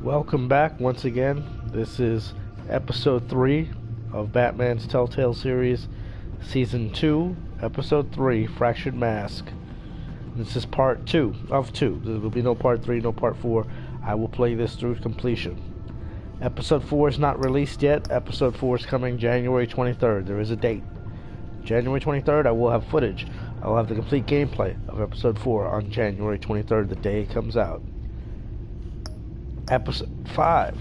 Welcome back once again. This is episode 3 of Batman's Telltale series, season 2, episode 3, Fractured Mask. This is part 2 of 2. There will be no part 3, no part 4. I will play this through completion. Episode 4 is not released yet. Episode 4 is coming January 23rd. There is a date. January 23rd, I will have footage. I will have the complete gameplay of episode 4 on January 23rd, the day it comes out. Episode 5.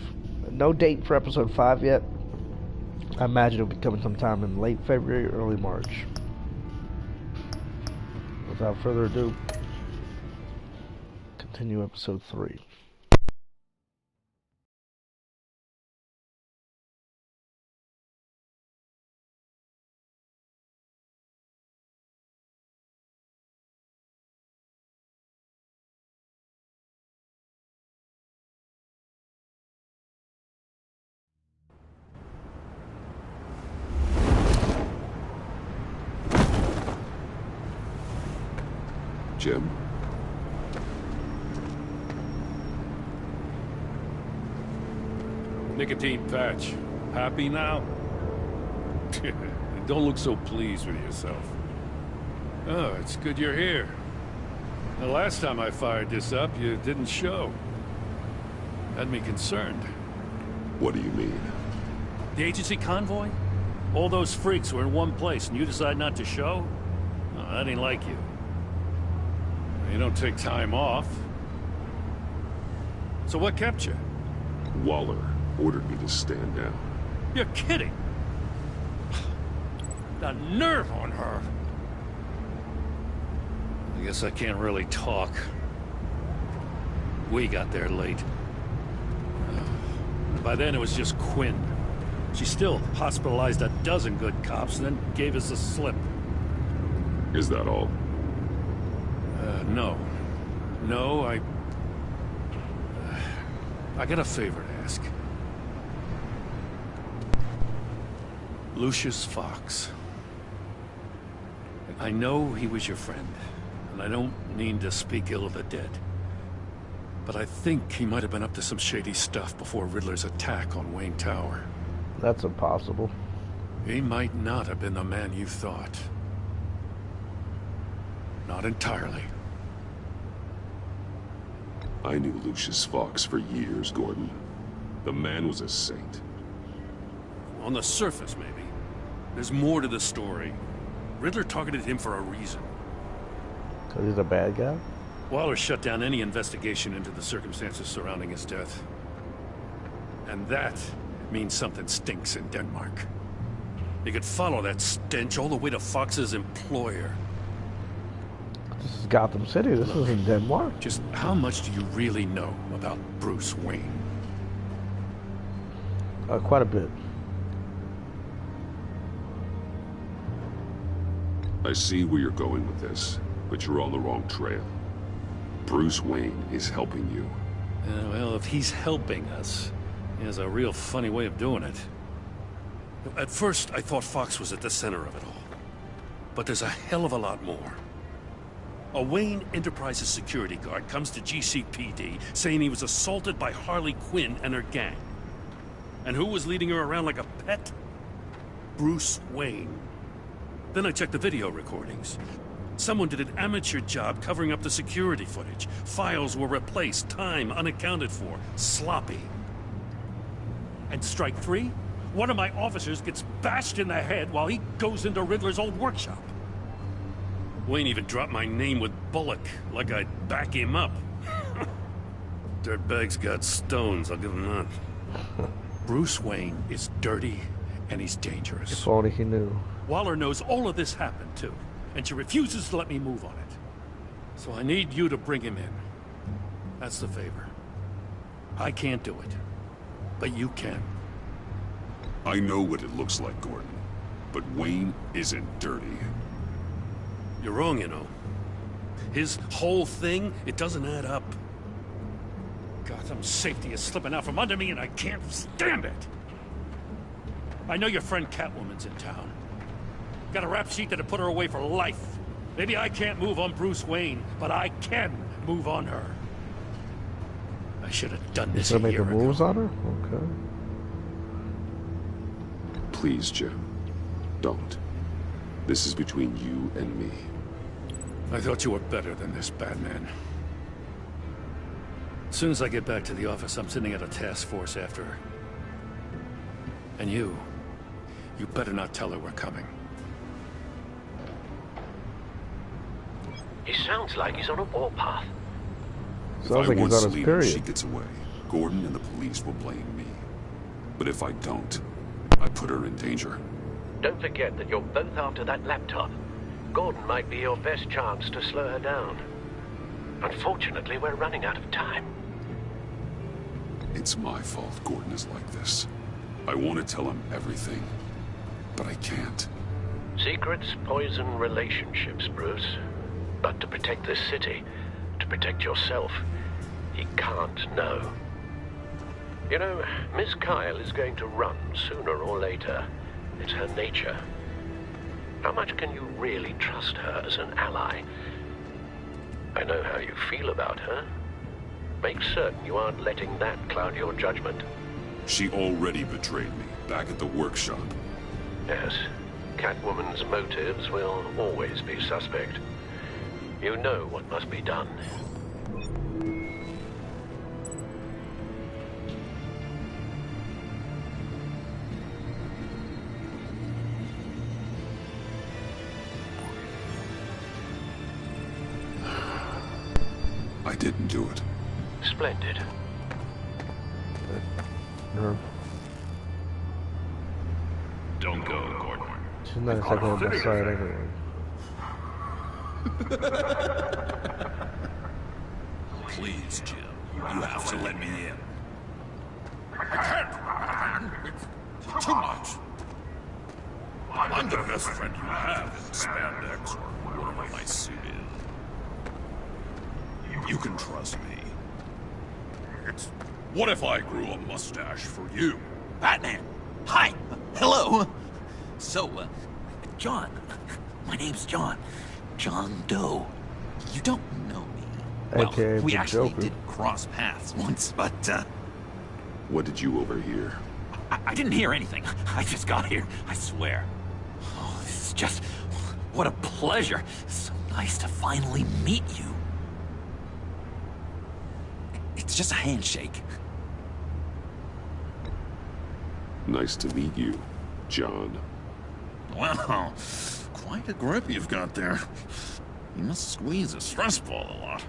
No date for episode 5 yet. I imagine it'll be coming sometime in late February, early March. Without further ado, continue episode 3. Jim? Nicotine patch. Happy now? Don't look so pleased with yourself. Oh, it's good you're here. The last time I fired this up, you didn't show. Had me concerned. What do you mean? The agency convoy? All those freaks were in one place and you decide not to show? Oh, that ain't like you. You don't take time off. So what kept you? Waller ordered me to stand down. You're kidding! The nerve on her! I guess I can't really talk. We got there late. By then it was just Quinn. She still hospitalized a dozen good cops and then gave us the slip. Is that all? No. No, I got a favor to ask. Lucius Fox. I know he was your friend, and I don't mean to speak ill of the dead. But I think he might have been up to some shady stuff before Riddler's attack on Wayne Tower. That's impossible. He might not have been the man you thought. Not entirely. I knew Lucius Fox for years, Gordon. The man was a saint. On the surface, maybe. There's more to the story. Riddler targeted him for a reason. Because he's a bad guy? Waller shut down any investigation into the circumstances surrounding his death. And that means something stinks in Denmark. You could follow that stench all the way to Fox's employer. This is Gotham City. This isn't Denmark. Just how much do you really know about Bruce Wayne? Quite a bit. I see where you're going with this, but you're on the wrong trail. Bruce Wayne is helping you. Well, if he's helping us, he has a real funny way of doing it. At first, I thought Fox was at the center of it all. But there's a hell of a lot more. A Wayne Enterprises security guard comes to GCPD saying he was assaulted by Harley Quinn and her gang. And who was leading her around like a pet? Bruce Wayne. Then I checked the video recordings. Someone did an amateur job covering up the security footage. Files were replaced, time unaccounted for, sloppy. And strike 3? One of my officers gets bashed in the head while he goes into Riddler's old workshop. Wayne even dropped my name with Bullock, like I'd back him up. Dirtbag's got stones, I'll give him that. Bruce Wayne is dirty, and he's dangerous. If only he knew. Waller knows all of this happened, too, and she refuses to let me move on it. So I need you to bring him in. That's the favor. I can't do it, but you can. I know what it looks like, Gordon, but Wayne isn't dirty. You're wrong, you know. His whole thing, it doesn't add up. Gotham's safety is slipping out from under me and I can't stand it. I know your friend Catwoman's in town. Got a rap sheet that'd put her away for life. Maybe I can't move on Bruce Wayne, but I can move on her. I should have done He's this gonna a make the year moves ago. on her? Okay. Please, Jim. Don't. This is between you and me. I thought you were better than this, Batman. As soon as I get back to the office, I'm sending out a task force after her. And you better not tell her we're coming. He sounds like he's on a warpath. Sounds If like I he's once on his leave and she period. gets away, Gordon and the police will blame me. But if I don't, I put her in danger. Don't forget that you're both after that laptop. Gordon might be your best chance to slow her down. Unfortunately, we're running out of time. It's my fault Gordon is like this. I want to tell him everything, but I can't. Secrets poison relationships, Bruce. But to protect this city, to protect yourself, he can't know. You know, Miss Kyle is going to run sooner or later. It's her nature. How much can you really trust her as an ally? I know how you feel about her. Make certain you aren't letting that cloud your judgment. She already betrayed me back at the workshop. Yes, Catwoman's motives will always be suspect. You know what must be done. I didn't do it. Splendid. Her. Don't go, Gordon. She's not exactly on my side anyway. Please, Jim. You have to let me in. I can't. It's too much. I'm the best friend you have in spandex or whatever my suit is. You can trust me. It's... What if I grew a mustache for you? Batman! Hi! Hello! So, John. My name's John. John Doe. You don't know me. Well, AKA we the actually Joker. did cross paths once, but, What did you overhear? I didn't hear anything. I just got here, I swear. Oh, this is just... What a pleasure. So nice to finally meet you. It's just a handshake. Nice to meet you, John. Wow, quite a grip you've got there. You must squeeze a stress ball a lot.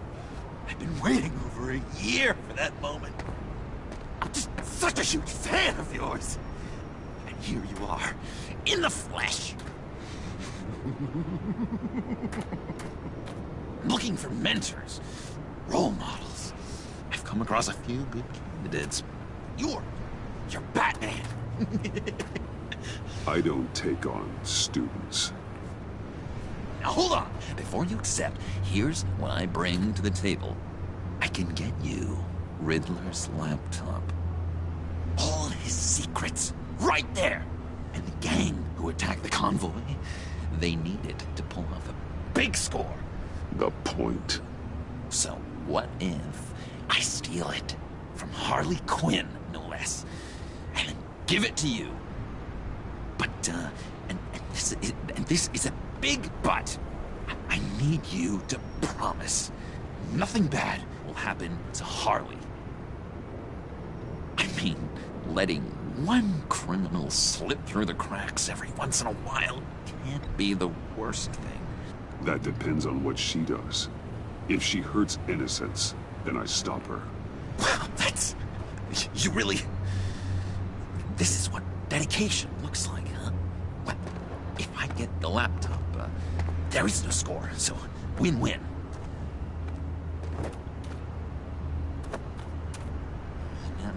I've been waiting over a year for that moment. I'm just such a huge fan of yours. And here you are, in the flesh. I'm looking for mentors, role models. I've come across a few good candidates. You're Batman. I don't take on students. Now hold on. Before you accept, here's what I bring to the table. I can get you Riddler's laptop. All his secrets, right there. And the gang who attacked the convoy, they need it to pull off a big score. The point. So what if I steal it from Harley Quinn, no less, and then give it to you? But, and this is a big but. I need you to promise nothing bad will happen to Harley. I mean, letting one criminal slip through the cracks every once in a while can't be the worst thing. That depends on what she does. If she hurts innocents, then I stop her. Wow, that's... You really... This is what dedication looks like, huh? Well, if I get the laptop, there is no score, so win-win.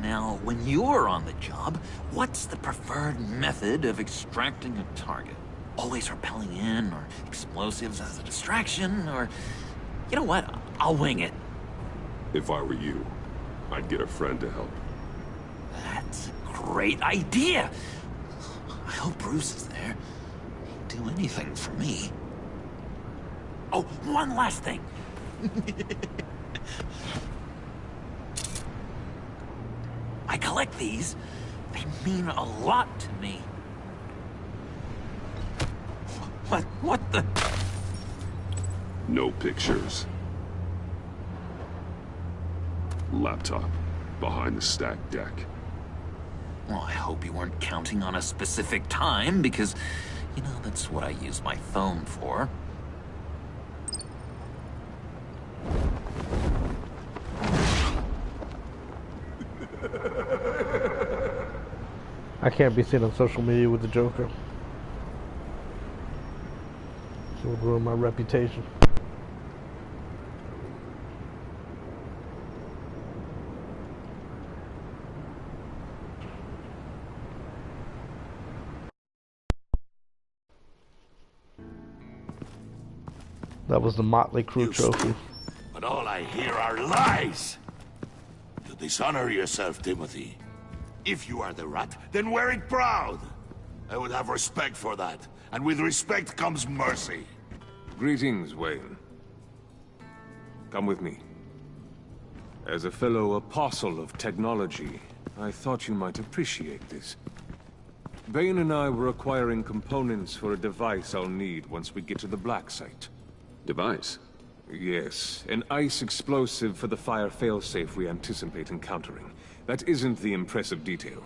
Now, when you're on the job, what's the preferred method of extracting a target? Always rappelling in, or explosives as a distraction, or... You know what? I'll wing it. If I were you, I'd get a friend to help. That's a great idea. I hope Bruce is there. He'd do anything for me. Oh, one last thing. I collect these. They mean a lot to me. What the? No pictures. Laptop behind the stacked deck. Well, I hope you weren't counting on a specific time, because, you know, that's what I use my phone for. I can't be seen on social media with the Joker. It would ruin my reputation. That was the Motley Crue trophy. But all I hear are lies! You dishonor yourself, Timothy. If you are the rat, then wear it proud! I would have respect for that, and with respect comes mercy. Greetings, Wayne. Come with me. As a fellow apostle of technology, I thought you might appreciate this. Bane and I were acquiring components for a device I'll need once we get to the Black Site. Device? Yes, an ice explosive for the fire failsafe we anticipate encountering. That isn't the impressive detail.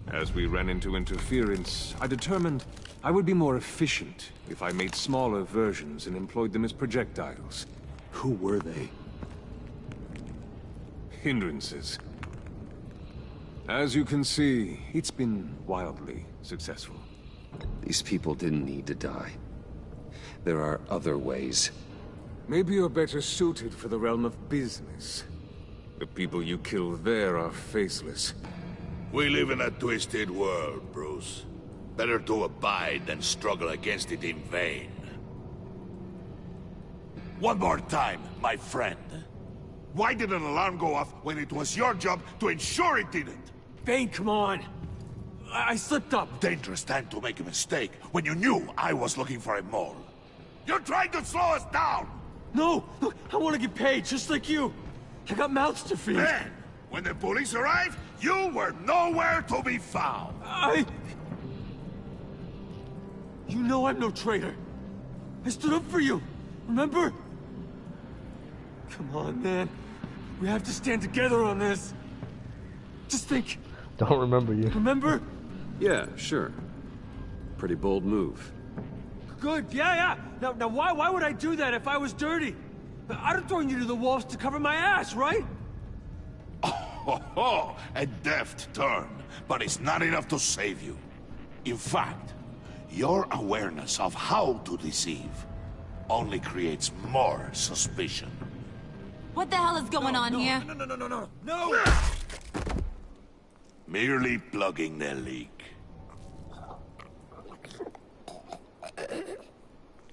As we ran into interference, I determined I would be more efficient if I made smaller versions and employed them as projectiles. Who were they? Hindrances. As you can see, it's been wildly successful. These people didn't need to die. There are other ways. Maybe you're better suited for the realm of business. The people you kill there are faceless. We live in a twisted world, Bruce. Better to abide than struggle against it in vain. One more time, my friend. Why did an alarm go off when it was your job to ensure it didn't? Bane, come on! I slipped up! Dangerous time to make a mistake when you knew I was looking for a mole. You're trying to slow us down! No! Look, I want to get paid, just like you! I got mouths to feed! Then, when the police arrived, you were nowhere to be found! You know I'm no traitor! I stood up for you, remember? Come on, man. We have to stand together on this. Just think. Don't remember you. Remember? Yeah, sure. Pretty bold move. Good, yeah. Now why would I do that if I was dirty? I'd have thrown you to the wolves to cover my ass, right? Oh, a deft turn, but it's not enough to save you. In fact, your awareness of how to deceive only creates more suspicion. What the hell is going on here? No! Merely plugging the leak.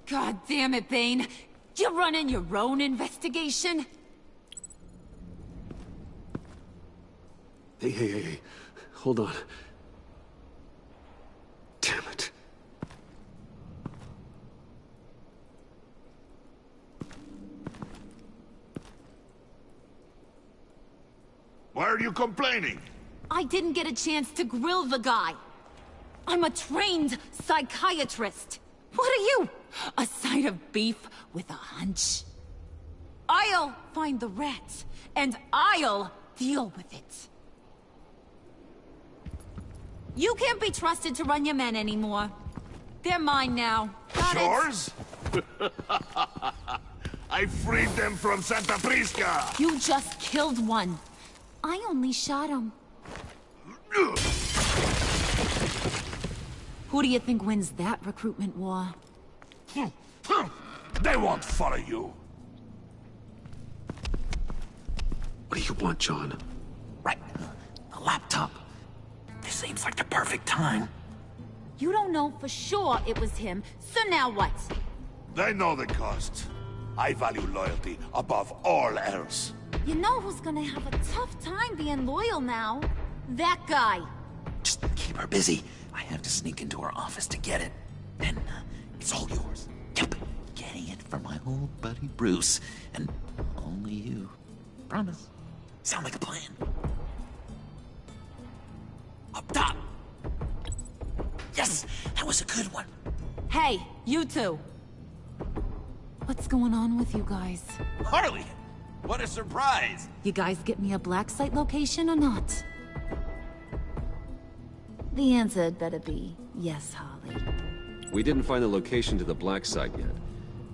God damn it, Bane. You're running your own investigation? Hey. Hold on. Damn it. Why are you complaining? I didn't get a chance to grill the guy. I'm a trained psychiatrist. What are you? A side of beef with a hunch? I'll find the rat, and I'll deal with it. You can't be trusted to run your men anymore. They're mine now. Got it? Yours? I freed them from Santa Prisca! You just killed one. I only shot him. Who do you think wins that recruitment war? They won't follow you. What do you want, John? Right. A laptop. This seems like the perfect time. You don't know for sure it was him, so now what? They know the cost. I value loyalty above all else. You know who's gonna have a tough time being loyal now? That guy. Just keep her busy. I have to sneak into her office to get it. Then, it's all yours. Yep. Getting it from my old buddy Bruce. And only you. Promise. Sound like a plan. Up top. Yes, that was a good one. Hey, you two. What's going on with you guys? Harley, what a surprise. You guys get me a black site location or not? The answer had better be yes, Harley. We didn't find the location to the black site yet,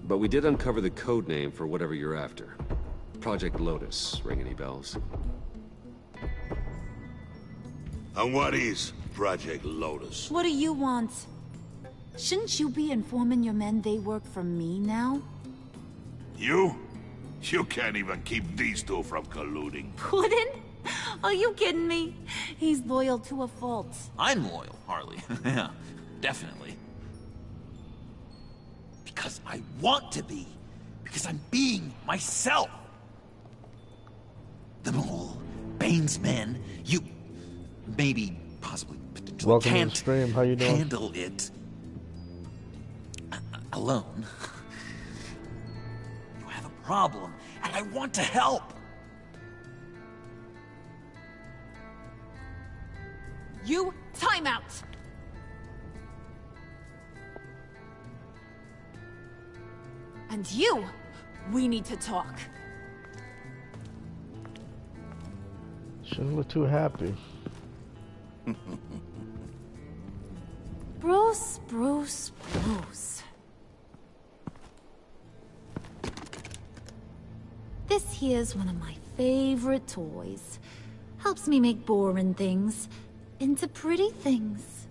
but we did uncover the code name for whatever you're after. Project Lotus. Ring any bells? And what is Project Lotus? What do you want? Shouldn't you be informing your men they work for me now? You? You can't even keep these two from colluding. Puddin'? Are you kidding me? He's loyal to a fault. I'm loyal, Harley. Yeah, definitely. Because I want to be. Because I'm being myself. The Mole, Bane's men, you... maybe, possibly, potentially Welcome to the can't stream. How you doing? handle it alone. You have a problem, and I want to help. You, time out! And you, we need to talk. Shouldn't look too happy. Bruce. This here's one of my favorite toys. Helps me make boring things into pretty things.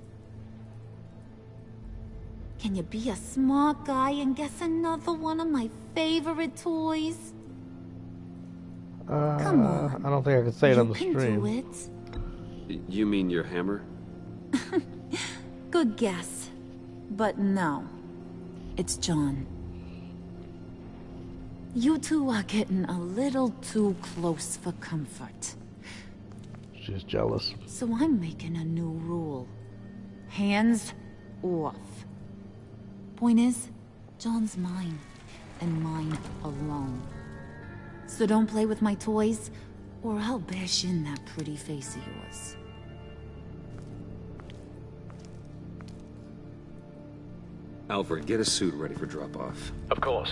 Can you be a smart guy and guess another one of my favorite toys? Come on. I don't think I can say it on the You can stream. do it. You mean your hammer? Good guess. But no. It's John. You two are getting a little too close for comfort. She's jealous. So I'm making a new rule. Hands off. Point is, John's mine, and mine alone. So don't play with my toys, or I'll bash in that pretty face of yours. Alfred, get a suit ready for drop-off. Of course.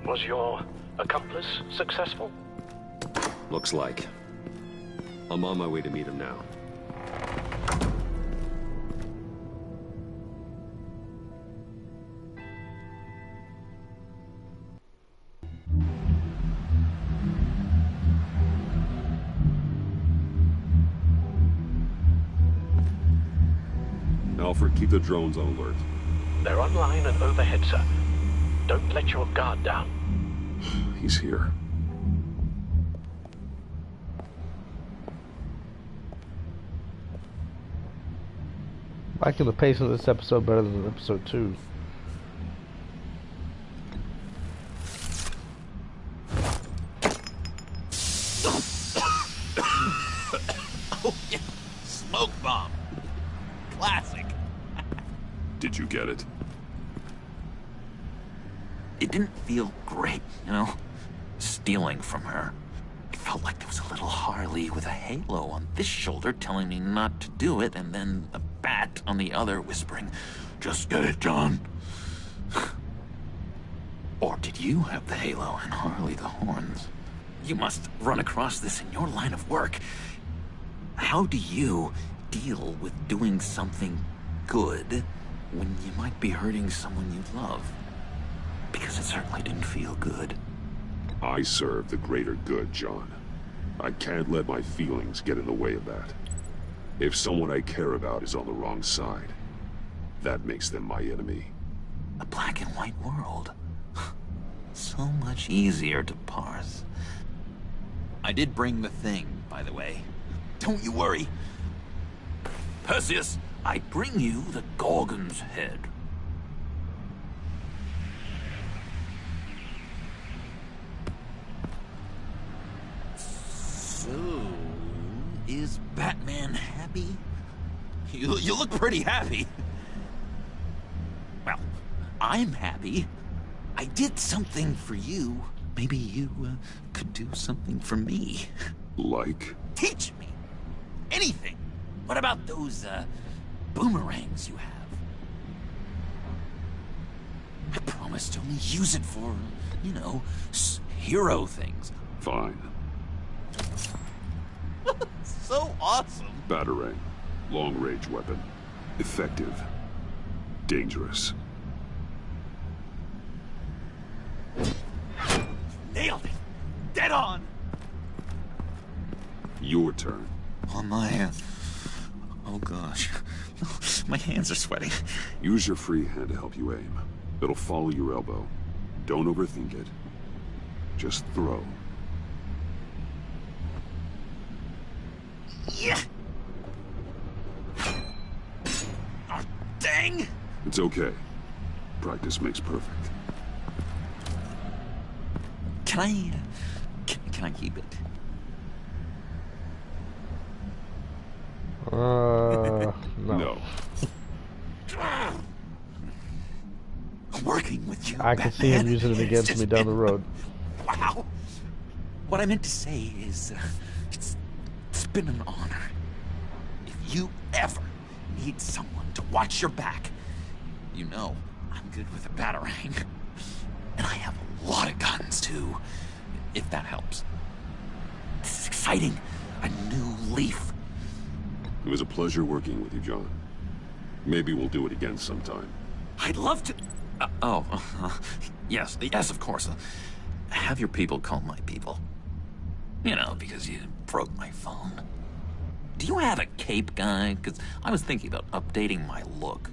Was your accomplice successful? Looks like. I'm on my way to meet him now. Alfred, keep the drones on alert. They're online and overhead, sir. Don't let your guard down. He's here. Liking the pace of this episode better than episode 2. Oh, yeah. Smoke bomb. Classic. Did you get it? It didn't feel great, you know? Stealing from her. It felt like there was a little Harley with a halo on this shoulder telling me not to do it, and then a bat on the other whispering, "Just get it, John." Or did you have the halo and Harley the horns? You must run across this in your line of work. How do you deal with doing something good when you might be hurting someone you love? Because it certainly didn't feel good. I serve the greater good, John. I can't let my feelings get in the way of that. If someone I care about is on the wrong side, that makes them my enemy. A black and white world. So much easier to parse. I did bring the thing, by the way. Don't you worry. Perseus, I bring you the Gorgon's head. So, is Batman happy? You look pretty happy. Well, I'm happy. I did something for you. Maybe you could do something for me. Like? Teach me anything. What about those, boomerangs you have? I promise to only use it for, you know, hero things. Fine. So awesome. Batarang. Long-range weapon. Effective. Dangerous. Nailed it. Dead on. Your turn. Oh my, oh gosh. My hands are sweating. Use your free hand to help you aim. It'll follow your elbow. Don't overthink it. Just throw. Yeah. Oh, dang. It's okay. Practice makes perfect. Can I, can I keep it? No. No. Working with you, I can see him Batman, using it it's against just me down the been- road. Wow. What I meant to say is, it's been an honor. If you ever need someone to watch your back, you know I'm good with a batarang. And I have a lot of guns, too, if that helps. This is exciting. A new leaf. It was a pleasure working with you, John. Maybe we'll do it again sometime. I'd love to... yes, of course. Have your people call my people. You know, because you broke my phone. Do you have a cape, guy? Because I was thinking about updating my look.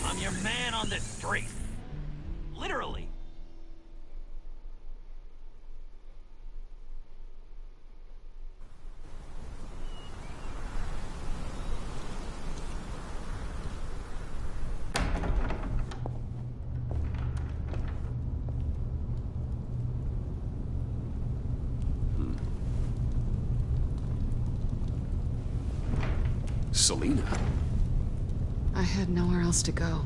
I'm your man on the street. Literally. Selina. I had nowhere else to go.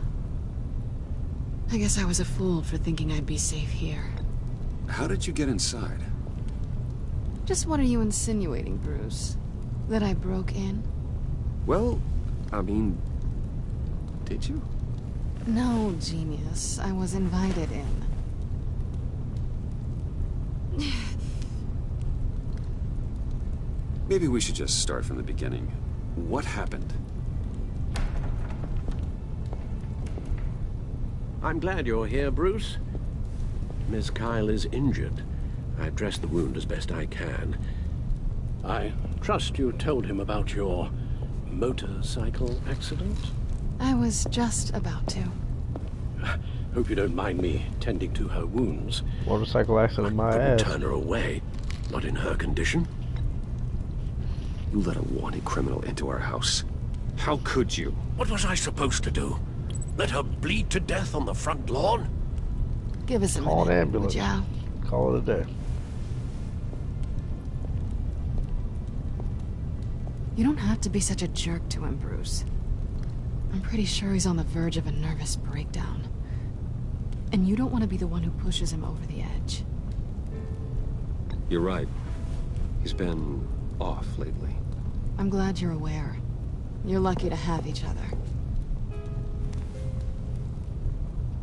I guess I was a fool for thinking I'd be safe here. How did you get inside? Just what are you insinuating, Bruce? That I broke in? Well, I mean... Did you? No, genius. I was invited in. Maybe we should just start from the beginning. What happened? I'm glad you're here, Bruce. Miss Kyle is injured. I've dressed the wound as best I can. I trust you told him about your motorcycle accident? I was just about to. Hope you don't mind me tending to her wounds. Motorcycle accident, my Couldn't ass. turn her away. Not in her condition. You let a wanted criminal into our house. How could you? What was I supposed to do? Let her bleed to death on the front lawn? Give us a Call an minute, ambulance. would ya? Call it a day. You don't have to be such a jerk to him, Bruce. I'm pretty sure he's on the verge of a nervous breakdown. And you don't want to be the one who pushes him over the edge. You're right. He's been off lately. I'm glad you're aware. You're lucky to have each other.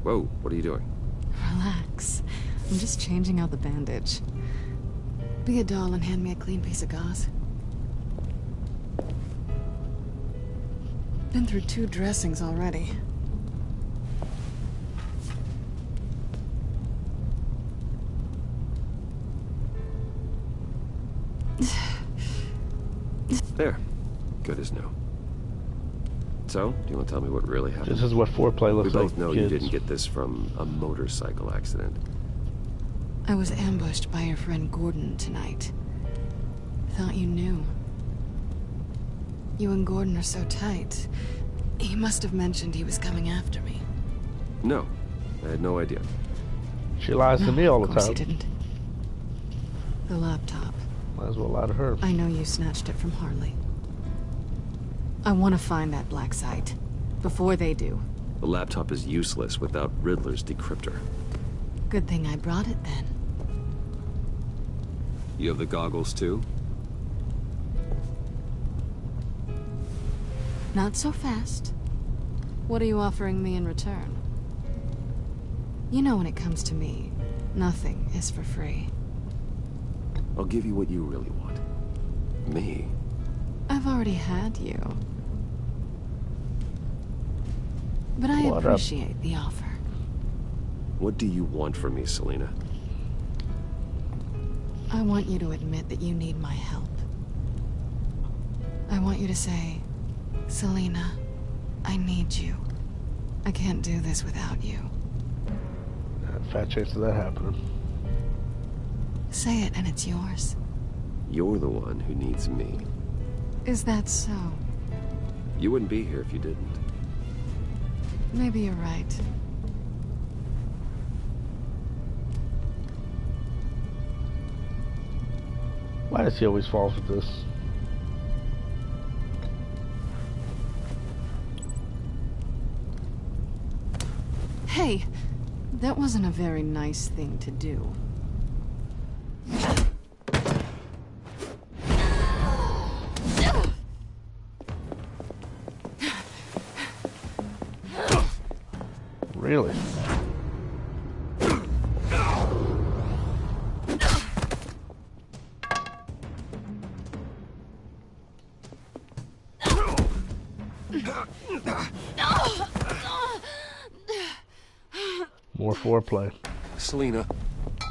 Whoa, what are you doing? Relax. I'm just changing out the bandage. Be a doll and hand me a clean piece of gauze. Been through 2 dressings already. There. Good as new. So, do you want to tell me what really happened? This is what foreplay looks We like. both know kids. you didn't get this from a motorcycle accident. I was ambushed by your friend Gordon tonight. Thought you knew. You and Gordon are so tight. He must have mentioned he was coming after me. No, I had no idea. She lies to me all the Of course time. he didn't. The laptop. Might as well lie to her. I know you snatched it from Harley. I want to find that black site. Before they do. The laptop is useless without Riddler's decryptor. Good thing I brought it then. You have the goggles too? Not so fast. What are you offering me in return? You know when it comes to me, nothing is for free. I'll give you what you really want. Me? I've already had you. But I What appreciate the offer. What do you want from me, Selina? I want you to admit that you need my help. I want you to say, Selina, I need you. I can't do this without you. Fat chance of that happening. Say it and it's yours. You're the one who needs me. Is that so? You wouldn't be here if you didn't. Maybe you're right. Why does he always fall for this? Hey, that wasn't a very nice thing to do. Really? More foreplay. Selina.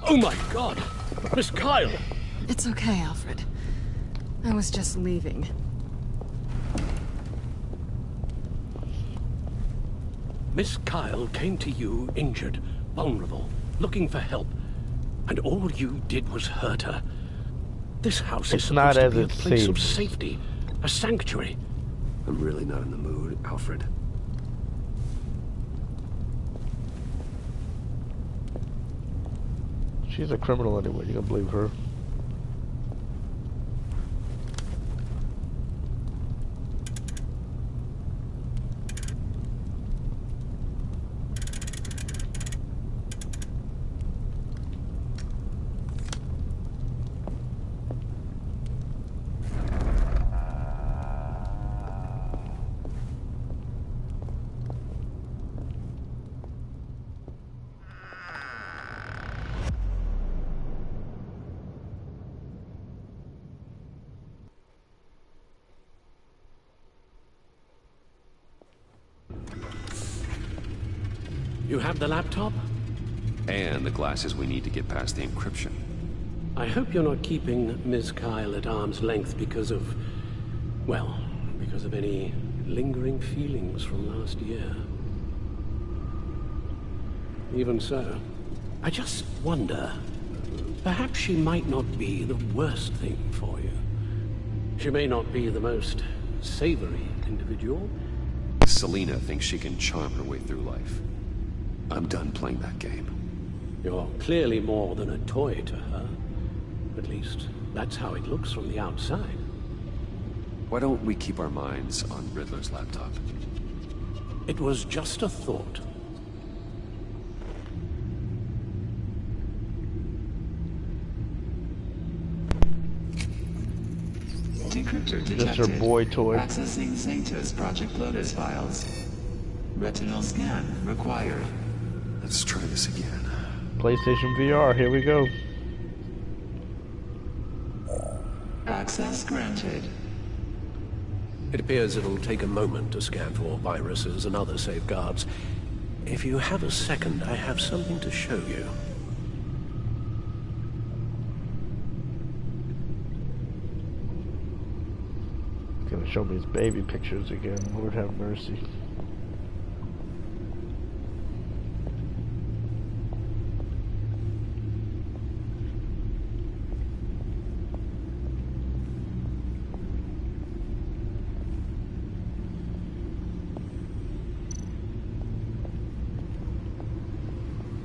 Oh my god! Miss Kyle! It's okay, Alfred. I was just leaving. Miss Kyle came to you injured, vulnerable, looking for help. And all you did was hurt her. This house is not supposed to as be a it place of seems. safety, a sanctuary. I'm really not in the mood, Alfred. She's a criminal anyway, you gonna believe her? You have the laptop? And the glasses we need to get past the encryption. I hope you're not keeping Miss Kyle at arm's length because of... well, because of any lingering feelings from last year. Even so, I just wonder, perhaps she might not be the worst thing for you. She may not be the most savory individual. Selina thinks she can charm her way through life. I'm done playing that game. You're clearly more than a toy to her. At least, that's how it looks from the outside. Why don't we keep our minds on Riddler's laptop? It was just a thought. Decryptor detected. Just her boy toy. Accessing Sanctus Project Lotus files. Retinal scan required. Let's try this again. PlayStation VR, here we go. Access granted. It appears it'll take a moment to scan for viruses and other safeguards. If you have a second, I have something to show you. Gonna show me his baby pictures again. Lord have mercy.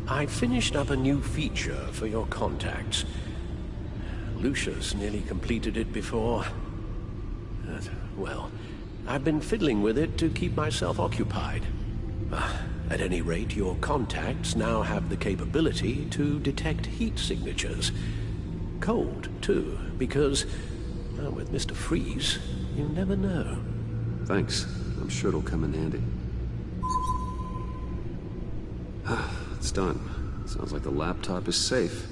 I finished up a new feature for your contacts. Lucius nearly completed it before. Well, I've been fiddling with it to keep myself occupied. At any rate, your contacts now have the capability to detect heat signatures. Cold, too, because, well, with Mr. Freeze, you never know. Thanks. I'm sure it'll come in handy. It's done. Sounds like the laptop is safe.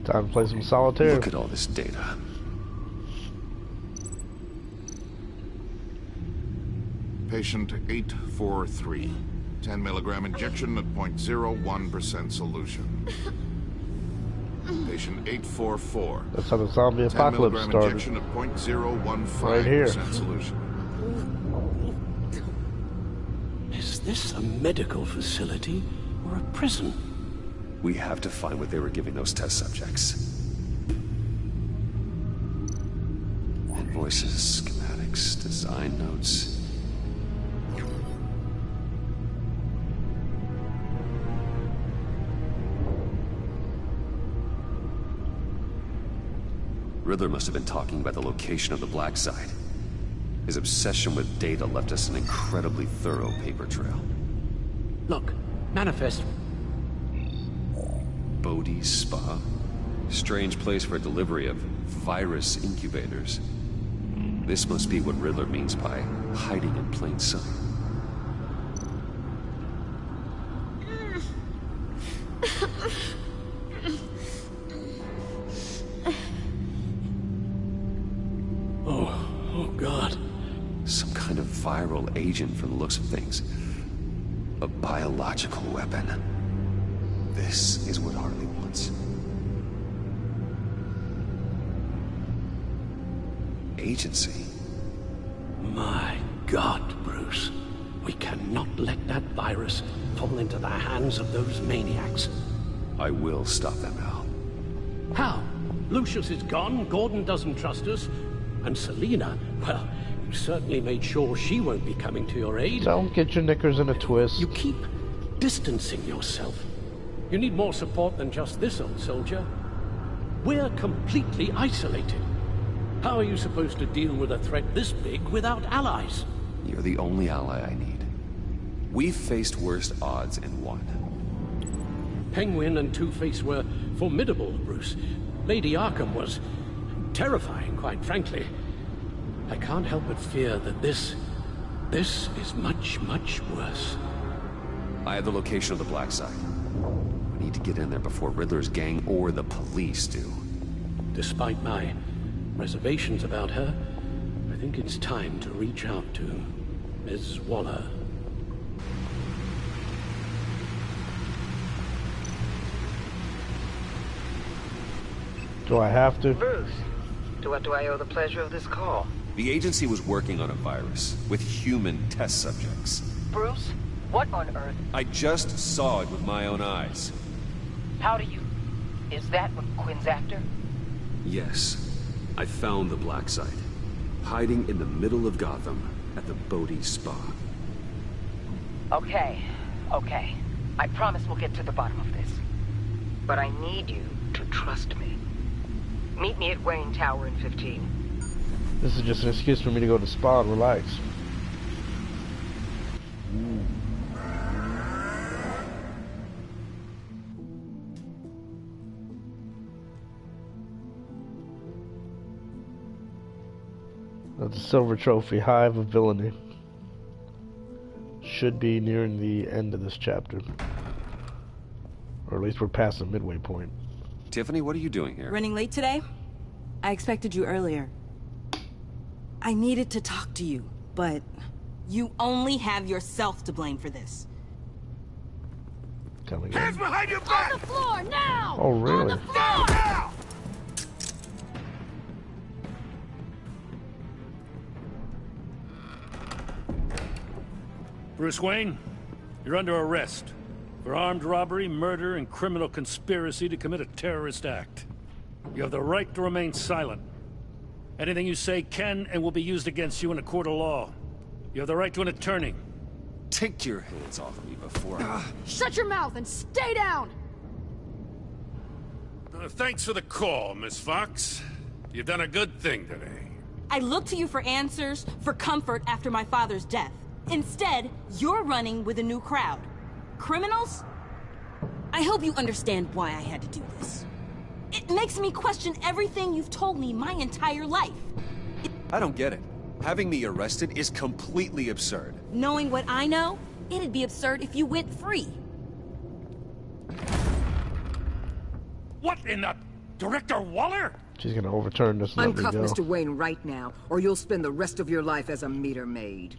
Time to play some solitaire. Look at all this data. Patient 843. 10 milligram injection at 0.01% solution. Patient 844. That's how the zombie apocalypse 10 milligram started. injection at 0.015% Right here. solution. Is this a medical facility or a prison? We have to find what they were giving those test subjects. Invoices, schematics, design notes. Riddler must have been talking about the location of the black site. His obsession with data left us an incredibly thorough paper trail. Look, manifest. Bodhi's Spa? Strange place for delivery of virus incubators. This must be what Riddler means by hiding in plain sight. Oh God. Some kind of viral agent from the looks of things. A biological weapon. This is what Harley wants. Agency. My God, Bruce. We cannot let that virus fall into the hands of those maniacs. I will stop them, Al. How? Lucius is gone, Gordon doesn't trust us, and Selina, well, you certainly made sure she won't be coming to your aid. Don't get your knickers in a twist. You keep distancing yourself. You need more support than just this old soldier. We're completely isolated. How are you supposed to deal with a threat this big without allies? You're the only ally I need. We've faced worse odds and won. Penguin and Two-Face were formidable, Bruce. Lady Arkham was terrifying, quite frankly. I can't help but fear that this is much, much worse. I have the location of the black site. We need to get in there before Riddler's gang or the police do. Despite my reservations about her, I think it's time to reach out to Ms. Waller. Do I have to? Bruce, to what do I owe the pleasure of this call? The agency was working on a virus with human test subjects. Bruce, what on earth? I just saw it with my own eyes. How do you... Is that what Quinn's after? Yes. I found the black site. Hiding in the middle of Gotham at the Bodhi Spa. Okay. I promise we'll get to the bottom of this. But I need you to trust me. Meet me at Wayne Tower in 15. This is just an excuse for me to go to spa and relax. That's a silver trophy, Hive of Villainy. Should be nearing the end of this chapter. Or at least we're past the midway point. Tiffany, what are you doing here? Running late today? I expected you earlier. I needed to talk to you, but you only have yourself to blame for this. Coming Hands in. behind your back! On the floor, now! Oh, really? On the floor! Now! Bruce Wayne, you're under arrest for armed robbery, murder, and criminal conspiracy to commit a terrorist act. You have the right to remain silent. Anything you say can and will be used against you in a court of law. You have the right to an attorney. Take your hands off me before Shut your mouth and stay down! Thanks for the call, Miss Fox. You've done a good thing today. I look to you for answers, for comfort after my father's death. Instead, you're running with a new crowd. Criminals? I hope you understand why I had to do this. It makes me question everything you've told me my entire life. I don't get it. Having me arrested is completely absurd. Knowing what I know, it'd be absurd if you went free. What in the... Director Waller? She's gonna overturn this and let me Uncuff go. Mr. Wayne right now, or you'll spend the rest of your life as a meter maid.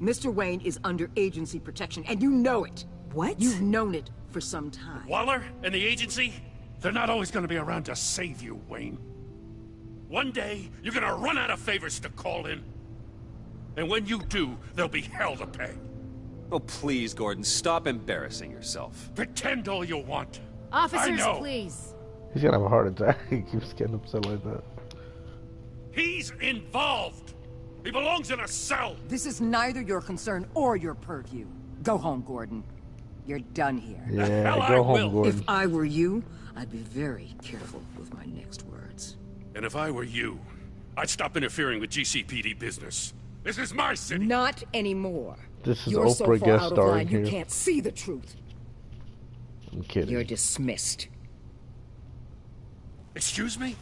Mr. Wayne is under agency protection, and you know it. What? You've known it for some time. Waller and the agency? They're not always gonna be around to save you, Wayne. One day, you're gonna run out of favors to call in. And when you do, there'll be hell to pay. Oh, please, Gordon, stop embarrassing yourself. Pretend all you want. Officers, I know. please. He's gonna have a heart attack. He keeps getting upset like that. He's involved. He belongs in a cell. This is neither your concern or your purview. Go home, Gordon. You're done here. Yeah, go home, Gordon. If I were you, I'd be very careful with my next words. And if I were you, I'd stop interfering with GCPD business. This is my city. Not anymore. This is You're so Oprah far guest out of starring line, you here. can't see the truth. I'm kidding. You're dismissed. Excuse me?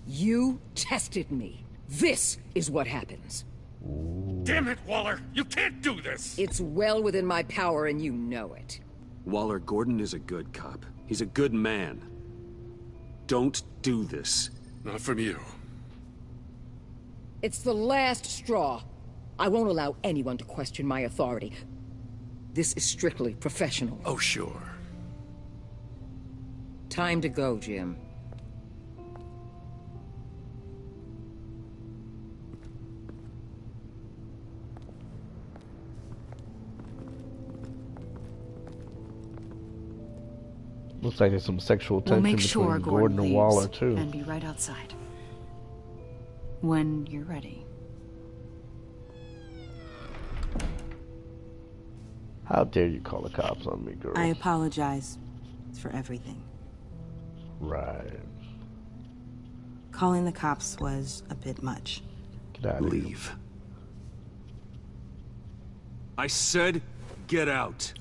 You tested me. This is what happens. Damn it, Waller! You can't do this! It's well within my power, and you know it. Waller, Gordon is a good cop. He's a good man. Don't do this. Not from you. It's the last straw. I won't allow anyone to question my authority. This is strictly professional. Oh, sure. Time to go, Jim. Looks like there's some sexual We'll tension make between sure Gordon and leaves Waller too. and be right outside. When you're ready. How dare you call the cops on me, girl? I apologize for everything. Right. Calling the cops was a bit much. Get out of here. Leave. I said, get out.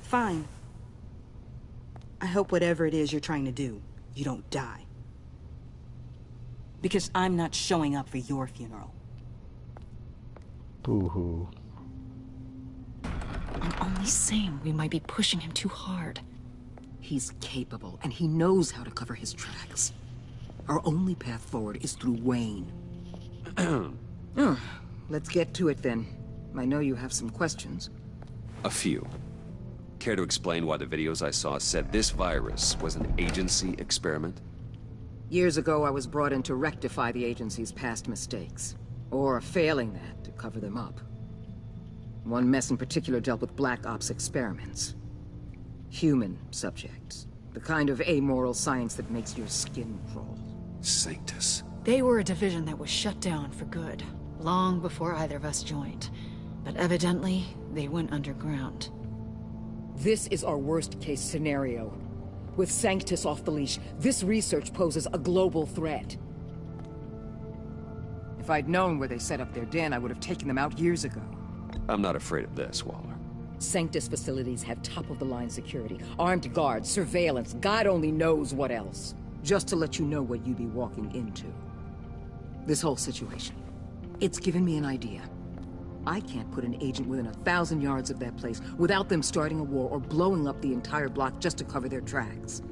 Fine. I hope whatever it is you're trying to do, you don't die. Because I'm not showing up for your funeral. Boo-hoo. I'm only saying we might be pushing him too hard. He's capable, and he knows how to cover his tracks. Our only path forward is through Wayne. Let's get to it then. I know you have some questions. A few. Care to explain why the videos I saw said this virus was an agency experiment? Years ago, I was brought in to rectify the agency's past mistakes. Or, failing that, to cover them up. One mess in particular dealt with Black Ops experiments. Human subjects. The kind of amoral science that makes your skin crawl. Sanctus. They were a division that was shut down for good, long before either of us joined. But evidently, they went underground. This is our worst-case scenario. With Sanctus off the leash, this research poses a global threat. If I'd known where they set up their den, I would have taken them out years ago. I'm not afraid of this, Waller. Sanctus facilities have top-of-the-line security, armed guards, surveillance, God only knows what else. Just to let you know what you'd be walking into. This whole situation, it's given me an idea. I can't put an agent within 1,000 yards of that place without them starting a war or blowing up the entire block just to cover their tracks.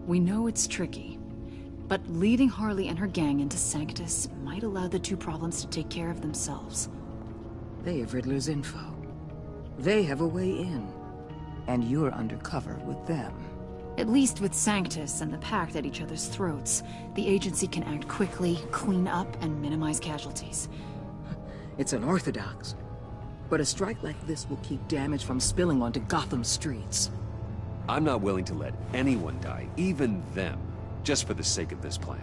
We know it's tricky, But leading Harley and her gang into Sanctus might allow the two problems to take care of themselves. They have Riddler's info. They have a way in. And you're undercover with them. At least with Sanctus and the Pact at each other's throats, the agency can act quickly, clean up, and minimize casualties. It's unorthodox. But a strike like this will keep damage from spilling onto Gotham streets. I'm not willing to let anyone die, even them, just for the sake of this plan.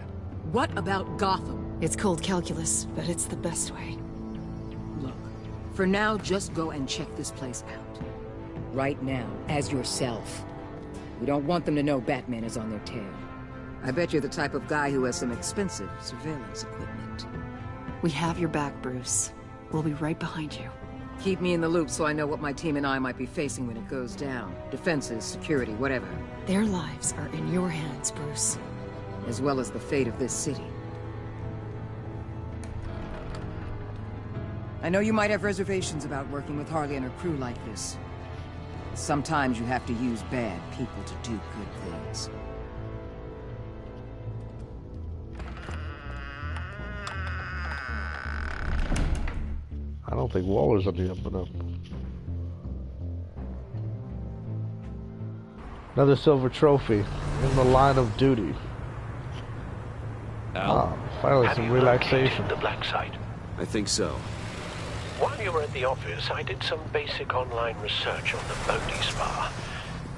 What about Gotham? It's cold calculus, but it's the best way. Look, for now, just go and check this place out. Right now, as yourself. We don't want them to know Batman is on their tail. I bet you're the type of guy who has some expensive surveillance equipment. We have your back, Bruce. We'll be right behind you. Keep me in the loop so I know what my team and I might be facing when it goes down. Defenses, security, whatever. Their lives are in your hands, Bruce. As well as the fate of this city. I know you might have reservations about working with Harley and her crew like this. Sometimes you have to use bad people to do good things. I don't think Waller's on the up and up. Another silver trophy in the line of duty. Al? Finally Have some you relaxation. located the black site? I think so. While you were at the office, I did some basic online research on the Bodhi Spa.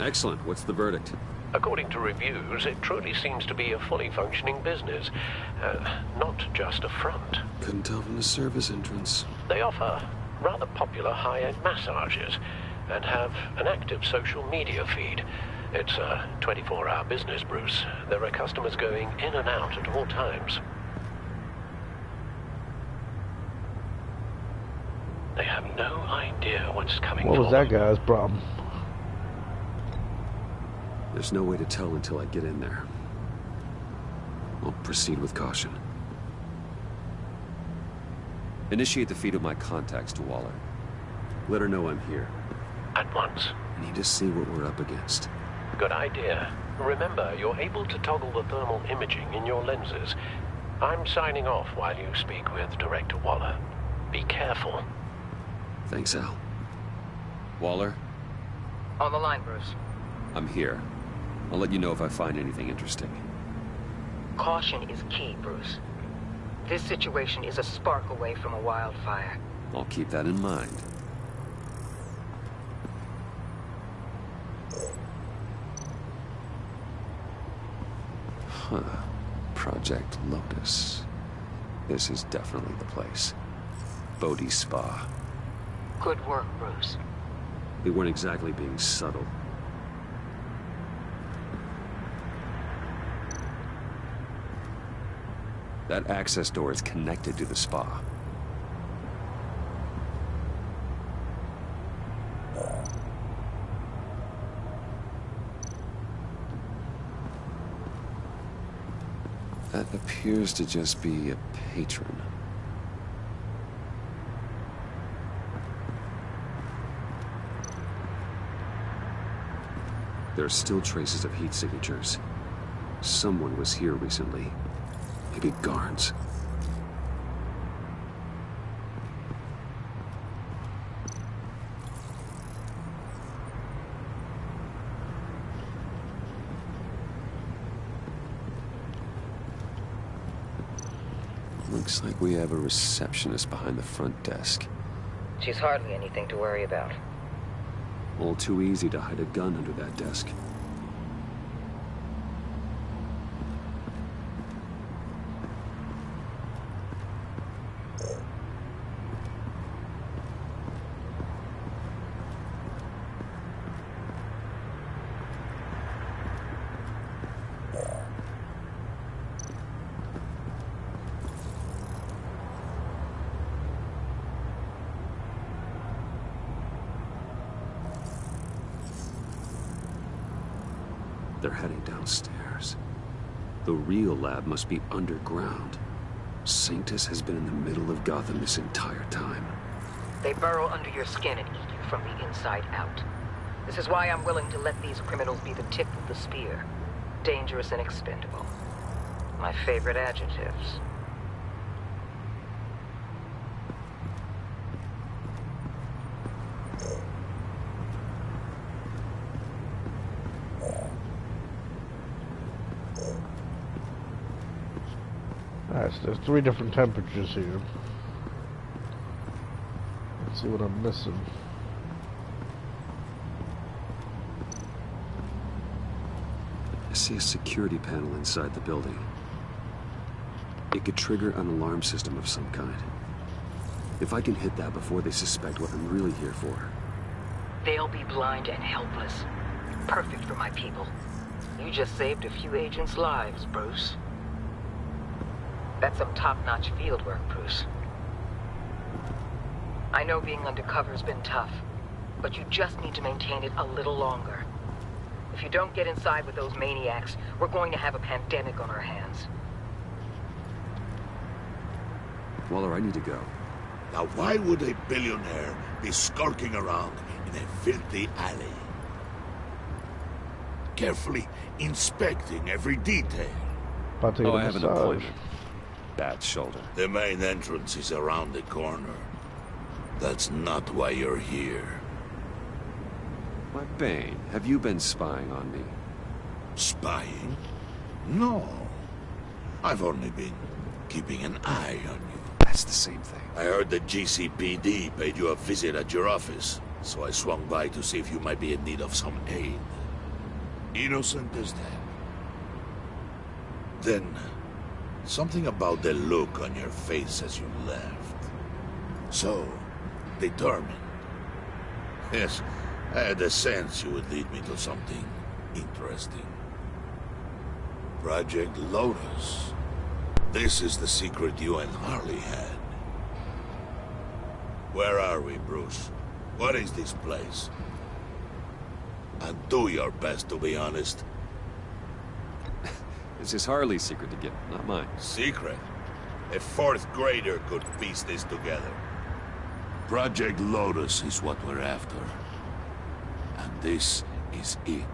Excellent. What's the verdict? According to reviews, it truly seems to be a fully functioning business, not just a front. Couldn't tell from the service entrance. They offer rather popular high-end massages and have an active social media feed. It's a 24-hour business, Bruce. There are customers going in and out at all times. They have no idea what's coming. What was that guy's problem? There's no way to tell until I get in there. I'll proceed with caution. Initiate the feed of my contacts to Waller. Let her know I'm here. At once. I need to see what we're up against. Good idea. Remember, you're able to toggle the thermal imaging in your lenses. I'm signing off while you speak with Director Waller. Be careful. Thanks, Al. Waller? On the line, Bruce. I'm here. I'll let you know if I find anything interesting. Caution is key, Bruce. This situation is a spark away from a wildfire. I'll keep that in mind. Huh. Project Lotus. This is definitely the place. Bodhi Spa. Good work, Bruce. They weren't exactly being subtle. That access door is connected to the spa. That appears to just be a patron. There are still traces of heat signatures. Someone was here recently. Maybe guards. Looks like we have a receptionist behind the front desk. She's hardly anything to worry about. All too easy to hide a gun under that desk. They're heading downstairs. The real lab must be underground. Sanctus has been in the middle of Gotham this entire time. They burrow under your skin and eat you from the inside out. This is why I'm willing to let these criminals be the tip of the spear. Dangerous and expendable. My favorite adjectives. Alright, so there's 3 different temperatures here. Let's see what I'm missing. I see a security panel inside the building. It could trigger an alarm system of some kind. If I can hit that before they suspect what I'm really here for. They'll be blind and helpless. Perfect for my people. You just saved a few agents' lives, Bruce. That's some top-notch field work, Bruce. I know being undercover's been tough, but you just need to maintain it a little longer. If you don't get inside with those maniacs, we're going to have a pandemic on our hands. Waller, I need to go. Now why would a billionaire be skulking around in a filthy alley? Carefully inspecting every detail. About to get Oh, a I have an massage. appointment. Bad shoulder. The main entrance is around the corner. That's not why you're here. Why, Bane, have you been spying on me? Spying? No. I've only been keeping an eye on you. That's the same thing. I heard the GCPD paid you a visit at your office, so I swung by to see if you might be in need of some aid. Innocent as that. Then, something about the look on your face as you left. So, determined. Yes, I had a sense you would lead me to something interesting. Project Lotus. This is the secret you and Harley had. Where are we, Bruce? What is this place? And do your best to be honest. This is Harley's secret to get, not mine. Secret? A 4th grader could piece this together. Project Lotus is what we're after. And this is it.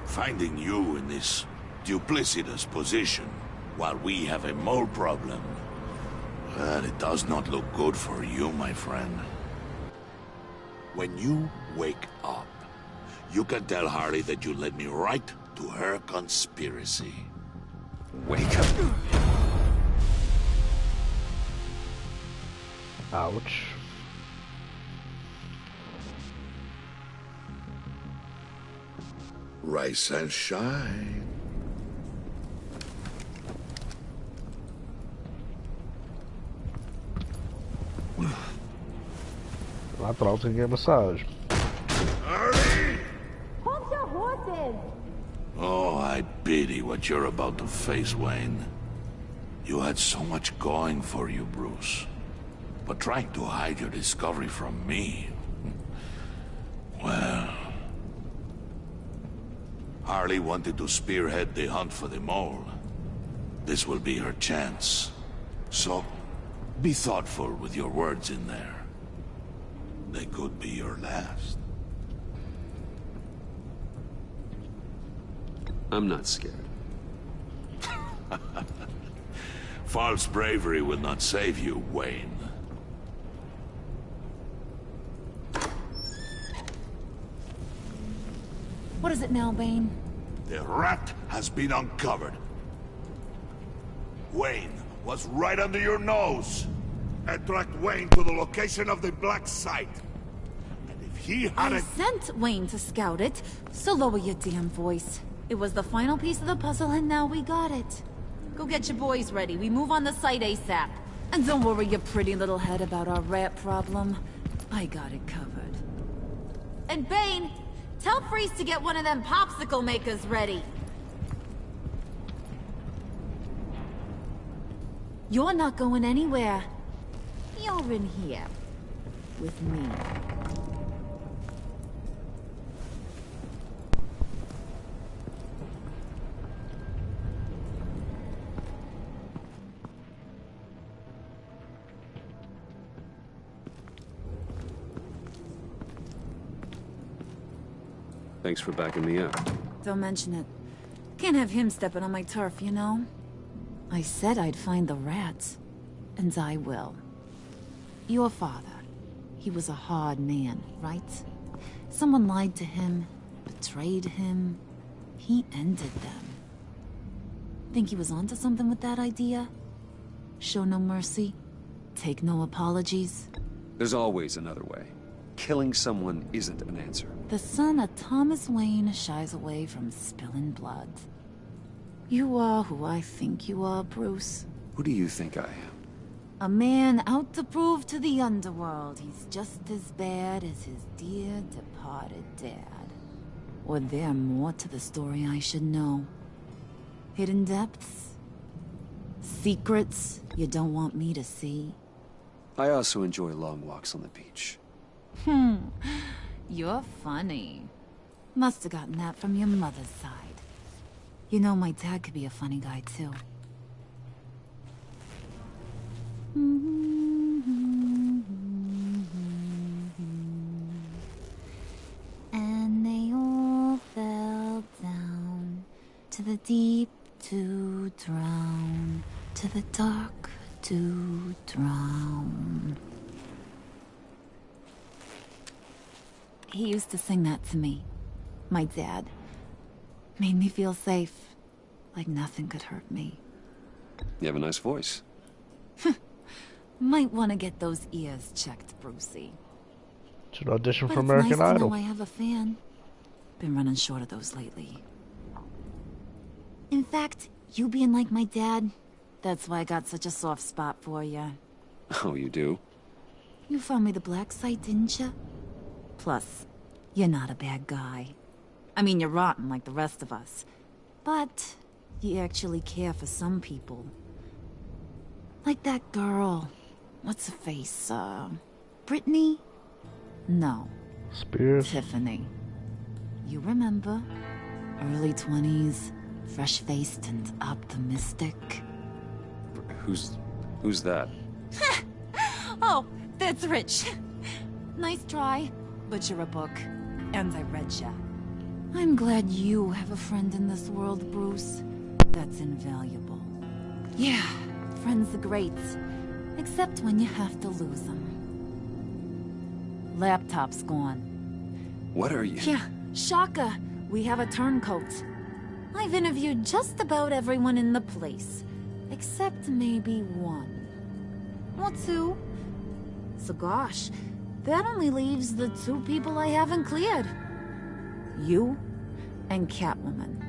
Finding you in this duplicitous position while we have a mole problem. Well, it does not look good for you, my friend. When you wake up, you can tell Harley that you led me right to her conspiracy. Wake up. Ouch. Rise and shine. I thought I was gonna get a massage. Harley! Hold your horses! Oh, I pity what you're about to face, Wayne. You had so much going for you, Bruce. But trying to hide your discovery from me... Well... Harley wanted to spearhead the hunt for the mole. This will be her chance. So, be thoughtful with your words in there. They could be your last. I'm not scared. False bravery will not save you, Wayne. What is it now, Bane? The rat has been uncovered. Wayne was right under your nose. Attract Wayne to the location of the black site. And if he had I sent Wayne to scout it, so lower your damn voice. It was the final piece of the puzzle, and now we got it. Go get your boys ready. We move on the site ASAP. And don't worry your pretty little head about our rat problem. I got it covered. And Bane, tell Freeze to get one of them popsicle makers ready. You're not going anywhere. You're in here. With me. Thanks for backing me up. Don't mention it. Can't have him stepping on my turf, you know? I said I'd find the rats. And I will. Your father, he was a hard man, right? Someone lied to him, betrayed him. He ended them. Think he was onto something with that idea? Show no mercy? Take no apologies? There's always another way. Killing someone isn't an answer. The son of Thomas Wayne shies away from spilling blood. You are who I think you are, Bruce. Who do you think I am? A man out to prove to the underworld he's just as bad as his dear departed dad. Or there more to the story I should know? Hidden depths? Secrets you don't want me to see? I also enjoy long walks on the beach. You're funny. Must have gotten that from your mother's side. You know, my dad could be a funny guy, too. And they all fell down to the deep to drown, to the dark to drown. He used to sing that to me. My dad. Made me feel safe. Like nothing could hurt me. You have a nice voice. Might want to get those ears checked, Brucey. Should audition for But American it's nice Idol. to know I have a fan. Been running short of those lately. In fact, you being like my dad, that's why I got such a soft spot for you. Oh, you do? You found me the black site, didn't you? Plus, you're not a bad guy. I mean, you're rotten like the rest of us. But you actually care for some people. Like that girl. What's her face? Brittany? No. Spears? Tiffany. You remember? Early 20s, fresh-faced and optimistic. Who's that? Oh, that's Rich. Nice try, but you're a book. And I read ya. I'm glad you have a friend in this world, Bruce. That's invaluable. Yeah, friends are great. Except when you have to lose them. Laptop's gone. What are you? Yeah, shocker. We have a turncoat. I've interviewed just about everyone in the place. Except maybe one. Or two. So gosh, that only leaves the two people I haven't cleared. You and Catwoman.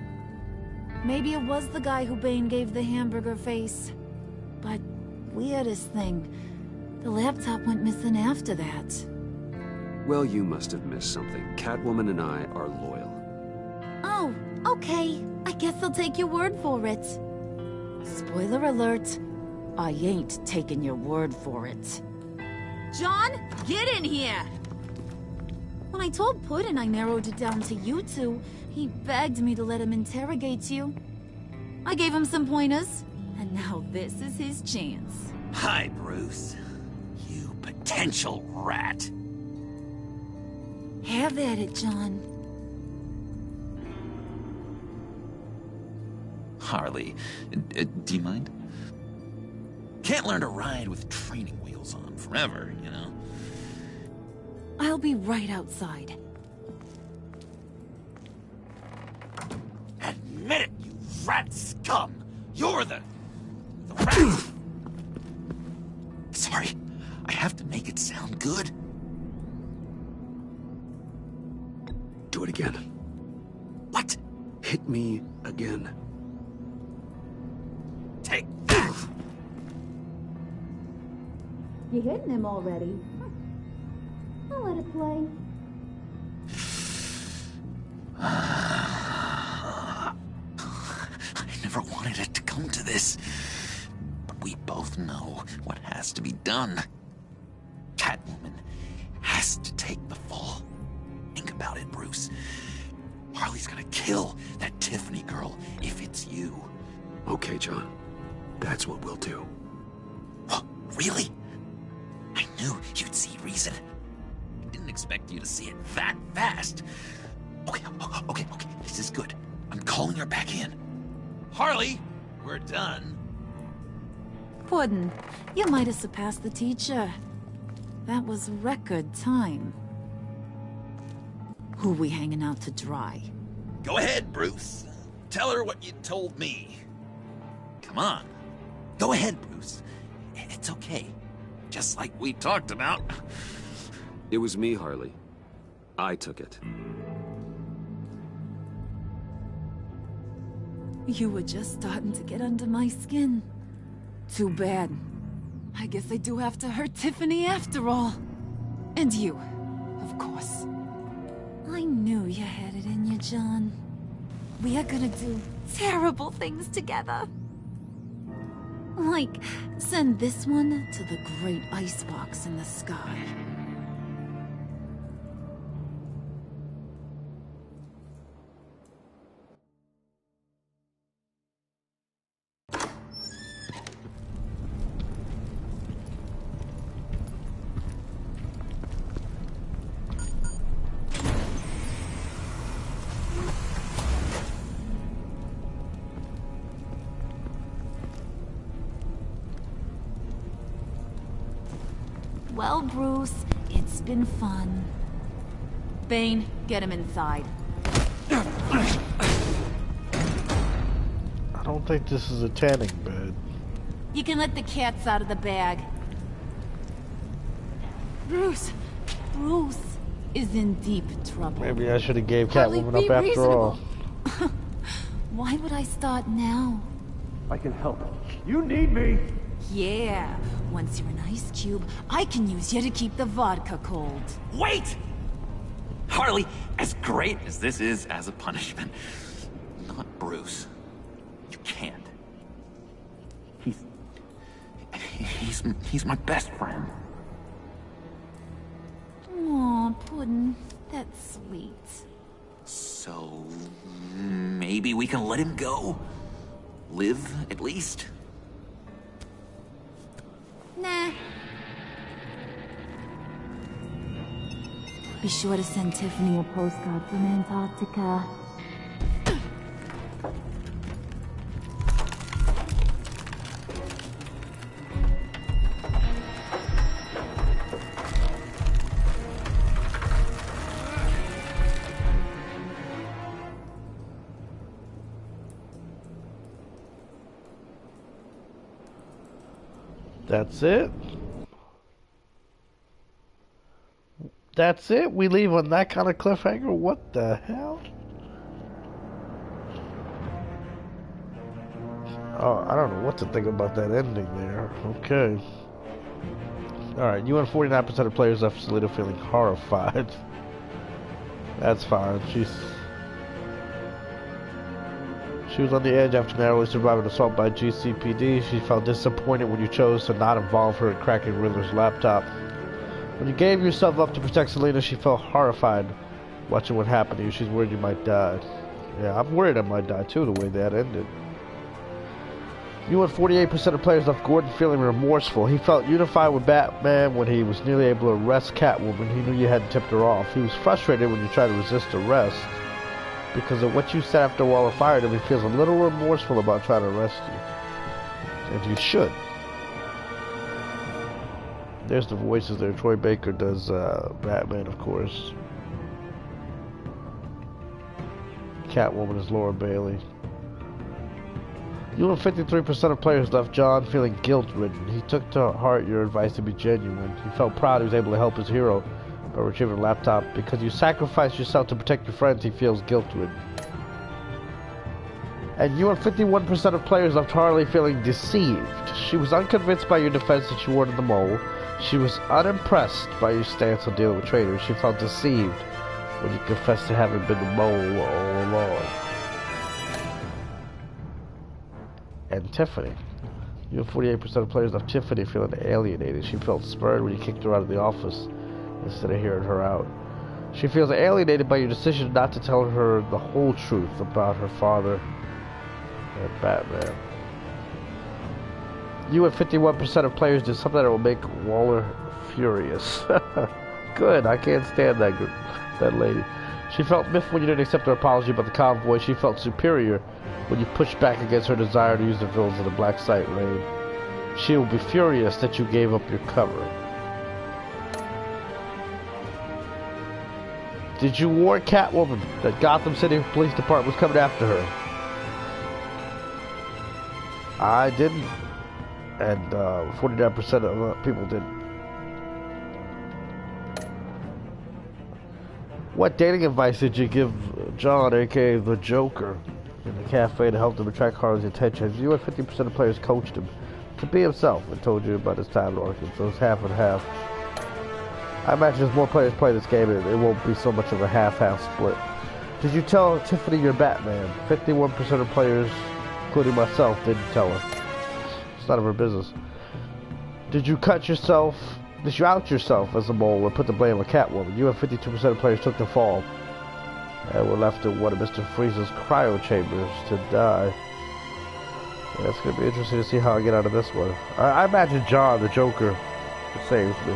Maybe it was the guy who Bane gave the hamburger face. But weirdest thing, the laptop went missing after that. Well, you must have missed something. Catwoman and I are loyal. Oh, okay. I guess I'll take your word for it. Spoiler alert, I ain't taking your word for it. John, get in here! When I told Puddin' I narrowed it down to you two, he begged me to let him interrogate you. I gave him some pointers, and now this is his chance. Hi, Bruce. You potential rat. Have at it, John. Harley, do you mind? Can't learn to ride with training wheels on forever, you know? I'll be right outside. Admit it, you rat scum! You're the rat! Sorry, I have to make it sound good. Do it again. What? Hit me again. Take that! You hitting him already? I'll let it play. I never wanted it to come to this. But we both know what has to be done. Catwoman has to take the fall. Think about it, Bruce. Harley's gonna kill that Tiffany girl if it's you. Okay, John. That's what we'll do. What? Really? I knew you'd see reason. I didn't expect you to see it that fast. Okay. This is good. I'm calling her back in. Harley, we're done. Puddin', you might have surpassed the teacher. That was record time. Who we hanging out to dry? Go ahead, Bruce. Tell her what you told me. Come on. Go ahead, Bruce. It's okay. Just like we talked about. It was me, Harley. I took it. You were just starting to get under my skin. Too bad. I guess I do have to hurt Tiffany after all. And you, of course. I knew you had it in you, John. We are gonna do terrible things together. Like, send this one to the great icebox in the sky. Well, Bruce, it's been fun. Bane, get him inside. I don't think this is a tanning bed. You can let the cats out of the bag. Bruce is in deep trouble. Maybe I should have gave Harley, Catwoman up be after reasonable. all. Why would I start now? I can help. You need me! Yeah, once you're an ice cube, I can use you to keep the vodka cold. Wait! Harley, as great as this is as a punishment, not Bruce. You can't. He's my best friend. Aw, Puddin', that's sweet. So, maybe we can let him go? Live, at least? Nah. Be sure to send Tiffany a postcard from Antarctica. That's it? That's it? We leave on that kind of cliffhanger? What the hell? Oh, I don't know what to think about that ending there. Okay. Alright, you and 49% of players left Selena feeling horrified. That's fine. She was on the edge after narrowly surviving assault by GCPD. She felt disappointed when you chose to not involve her in cracking Riddler's laptop. When you gave yourself up to protect Selena, she felt horrified watching what happened to you. She's worried you might die. Yeah, I'm worried I might die too, the way that ended. You and 48% of players left Gordon feeling remorseful. He felt unified with Batman when he was nearly able to arrest Catwoman. He knew you hadn't tipped her off. He was frustrated when you tried to resist arrest. Because of what you said after Waller fired him, he feels a little remorseful about trying to arrest you. And you should. There's the voices there. Troy Baker does Batman, of course. Catwoman is Laura Bailey. You and 53% of players left John feeling guilt-ridden. He took to heart your advice to be genuine. He felt proud he was able to help his hero by retrieving a laptop. Because you sacrificed yourself to protect your friends, he feels guilt-ridden. And you and 51% of players left Harley feeling deceived. She was unconvinced by your defense that you weren't the mole. She was unimpressed by your stance on dealing with traitors. She felt deceived when you confessed to having been the mole all along. And Tiffany. You and 48% of players left Tiffany feeling alienated. She felt spurned when you kicked her out of the office instead of hearing her out. She feels alienated by your decision not to tell her the whole truth about her father and Batman. You and 51% of players did something that will make Waller furious. Good, I can't stand that lady. She felt miffed when you didn't accept her apology about the convoy. She felt superior when you pushed back against her desire to use the villains of the Black Site raid. She will be furious that you gave up your cover. Did you warn Catwoman that Gotham City Police Department was coming after her? I didn't. And 49% of people didn't. What dating advice did you give John, aka the Joker, in the cafe to help him attract Harley's attention? You and 50% of players coached him to be himself and told you about his time in Arkham, so it's half and half. I imagine as more players play this game, it won't be so much of a half-half split. Did you tell Tiffany you're Batman? 51% of players, including myself, didn't tell her. It's none of her business. Did you out yourself as a mole and put the blame on Catwoman? You and 52% of players took the fall and were left in one of Mr. Freeze's cryo chambers to die. Yeah, it's going to be interesting to see how I get out of this one. I imagine John, the Joker, saves me.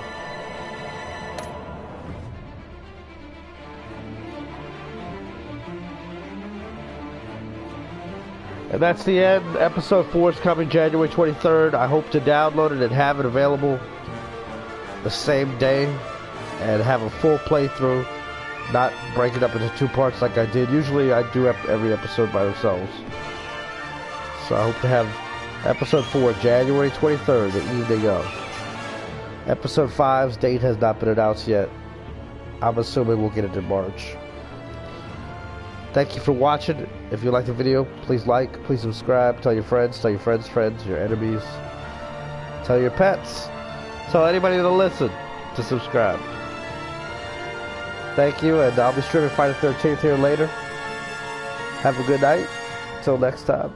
And that's the end. Episode 4 is coming January 23rd. I hope to download it and have it available the same day and have a full playthrough, not break it up into 2 parts like I did. Usually I do every episode by themselves. So I hope to have episode 4 January 23rd, the evening of. Episode 5's date has not been announced yet. I'm assuming we'll get it in March. Thank you for watching. If you liked the video, please like, please subscribe, tell your friends, your enemies, tell your pets, tell anybody that'll listen to subscribe. Thank you, and I'll be streaming Friday the 13th here later. Have a good night. Until next time.